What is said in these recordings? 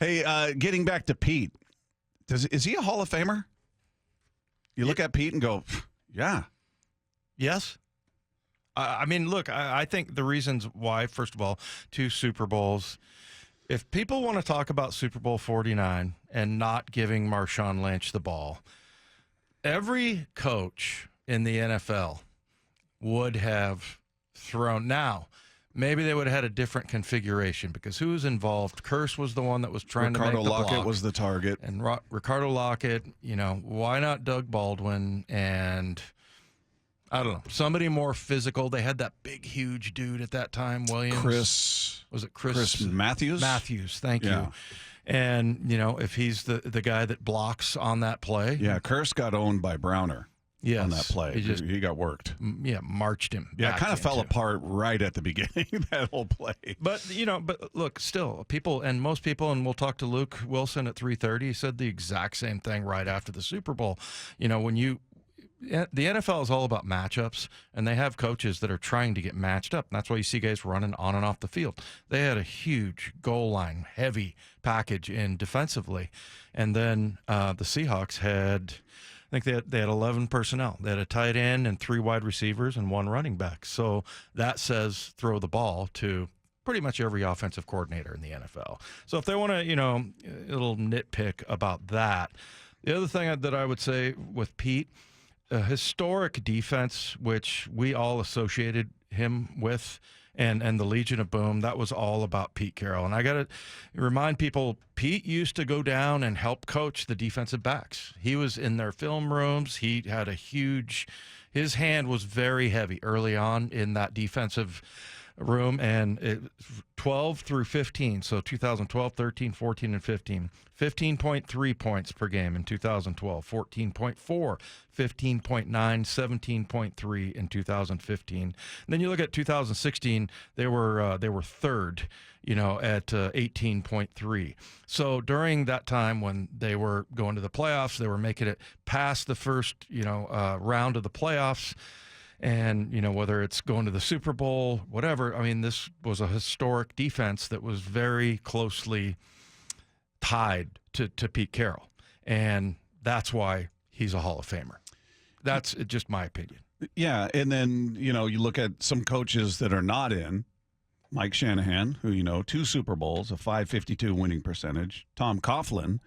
Hey, getting back to Pete, is he a Hall of Famer? You look at Pete and go, yeah. Yes. I mean, look, I think the reasons why, first of all, 2 Super Bowls. If people want to talk about Super Bowl 49 and not giving Marshawn Lynch the ball, every coach in the NFL would have thrown. Now, maybe they would have had a different configuration because who was involved? Curse was the one that was trying to make the block. Ricardo Lockett was the target. And Ricardo Lockett, why not Doug Baldwin and I don't know, somebody more physical. They had that big, huge dude at that time, Williams. Was it Chris Matthews? Matthews, thank you. And, if he's the guy that blocks on that play. Yeah, Curse got owned by Browner. Yes, on that play. He got worked. Yeah, marched him. Yeah, it kind of fell apart right at the beginning, that whole play. But, but look, still, people, and most people, and we'll talk to Luke Wilson at 3:30, he said the exact same thing right after the Super Bowl. The NFL is all about matchups, and they have coaches that are trying to get matched up. And that's why you see guys running on and off the field. They had a huge goal line, heavy package in defensively. And then the Seahawks had, I think they had 11 personnel. They had a tight end and 3 wide receivers and 1 running back. So that says throw the ball to pretty much every offensive coordinator in the NFL. So if they want to, a little nitpick about that. The other thing that I would say with Pete, a historic defense, which we all associated him with, and the Legion of Boom, that was all about Pete Carroll. And I got to remind people, Pete used to go down and help coach the defensive backs. He was in their film rooms. He had his hand was very heavy early on in that defensive room, and 12 through 15, so 2012, 13, 14, and 15. 15.3 points per game in 2012, 14.4, 15.9, 17.3 in 2015. And then you look at 2016, they were third, at 18.3. So during that time when they were going to the playoffs, they were making it past the first, round of the playoffs. And, whether it's going to the Super Bowl, whatever, I mean, this was a historic defense that was very closely tied to Pete Carroll. And that's why he's a Hall of Famer. That's just my opinion. Yeah, and then, you look at some coaches that are not in. Mike Shanahan, who, 2 Super Bowls, a .552 winning percentage. Tom Coughlin,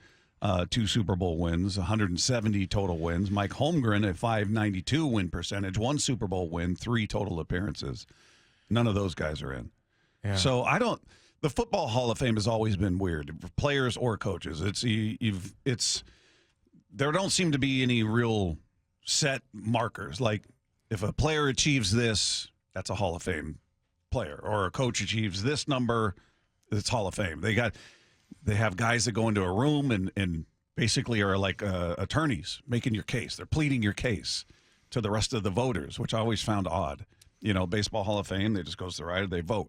2 Super Bowl wins, 170 total wins. Mike Holmgren, a .592 win percentage, 1 Super Bowl win, 3 total appearances. None of those guys are in. Yeah. So the Football Hall of Fame has always been weird, players or coaches. There don't seem to be any real set markers. Like if a player achieves this, that's a Hall of Fame player, or a coach achieves this number, it's Hall of Fame. They have guys that go into a room and basically are like attorneys making your case. They're pleading your case to the rest of the voters, which I always found odd. Baseball Hall of Fame, they just goes to the right, they vote.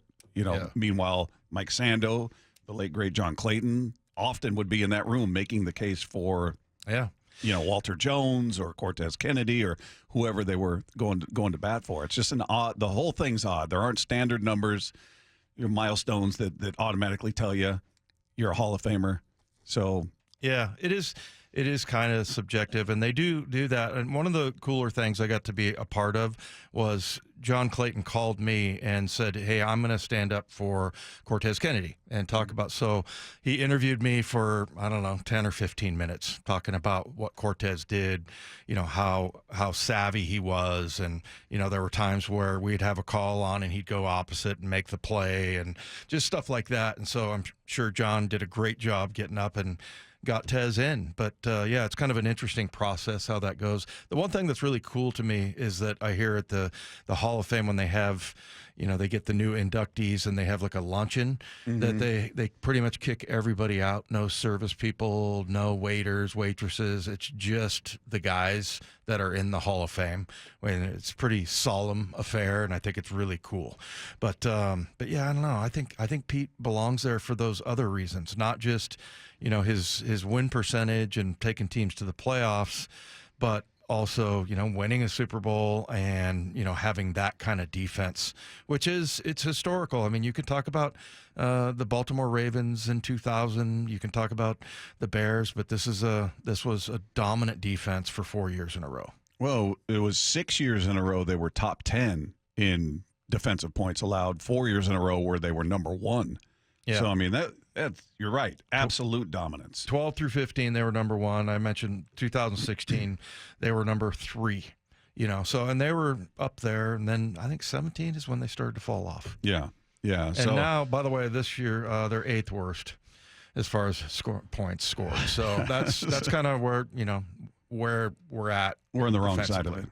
Meanwhile, Mike Sando, the late great John Clayton, often would be in that room making the case for Walter Jones or Cortez Kennedy or whoever they were going to bat for. It's just the whole thing's odd. There aren't standard numbers, milestones that automatically tell you you're a Hall of Famer. So yeah, it is kind of subjective, and they do that. And one of the cooler things I got to be a part of was John Clayton called me and said, hey, I'm going to stand up for Cortez Kennedy and talk about. So he interviewed me for, I don't know, 10 or 15 minutes talking about what Cortez did, how savvy he was. And, there were times where we'd have a call on and he'd go opposite and make the play and just stuff like that. And so I'm sure John did a great job getting up and got Tez in. But, it's kind of an interesting process how that goes. The one thing that's really cool to me is that I hear at the Hall of Fame when they have, they get the new inductees and they have like a luncheon that they pretty much kick everybody out. No service people, no waiters, waitresses. It's just the guys that are in the Hall of Fame. And it's a pretty solemn affair, and I think it's really cool. But yeah, I don't know. I think Pete belongs there for those other reasons, not just his win percentage and taking teams to the playoffs, but also, winning a Super Bowl and, having that kind of defense, it's historical. I mean, you could talk about the Baltimore Ravens in 2000. You can talk about the Bears, but this was a dominant defense for 4 years in a row. Well, it was 6 years in a row they were top 10 in defensive points allowed, 4 years in a row where they were number one. Yeah. So, I mean, that's you're right. Absolute dominance. 12 through 15, they were number one. I mentioned 2016, they were number 3. And they were up there. And then I think 17 is when they started to fall off. Yeah. Yeah. And now, by the way, this year, they're 8th worst as far as points scored. So that's kind of where we're at. We're on the wrong side of it.